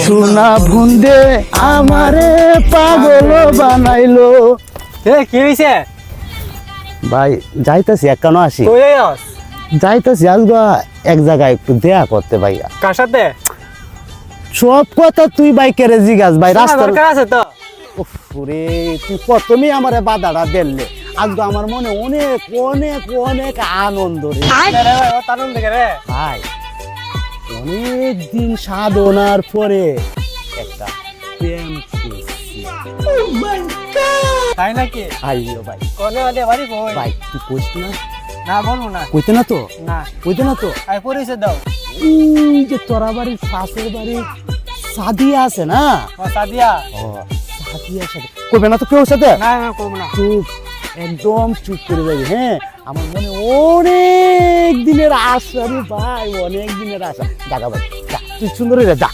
সোনা ভুন্দে আমারে পাগল বানাইলো। কি হয়েছে? ভাই যাইতেছি একানো আসি, কই যাস? যাইতেছি আজগা এক জায়গায় একটু দেয়া করতে ভাইয়া। কার সাথে? সব কথা তুই বাইকের জিগাস ভাই, রাস্তা দরকার আছে তো। রে তুই প্রথমেই আমারে বাধাটা দিলে, আজকে আমার মনে অনেক অনেক অনেক আনন্দ রে রে ভাই, ও তারুণ দেখে রে। ভাই। অনেক দিন সাধনার পরে একটা প্রেম করছি। তাই নাকি? আইও ভাই, কোনে ওদে বাড়ি কই? ভাই তুই কইস না, না বলবো না। কইতে না তো, না কইতে না তো। আই পরিচয় দাও। ওই যে তোরা বাড়ির পাশের বাড়ির সাদিয়া আছে না, ও সাদিয়া। ও সাদিয়ার সাথে কইবে না তো কেউ সাথে? না না করব না। চুপ, একদম চুপ করে যাবি। হ্যাঁ, আমার মনে অনেক দিনের আশা রে ভাই, অনেক দিনের আশা। জাগা ভাই যা, তুই সুন্দর হয়ে যা।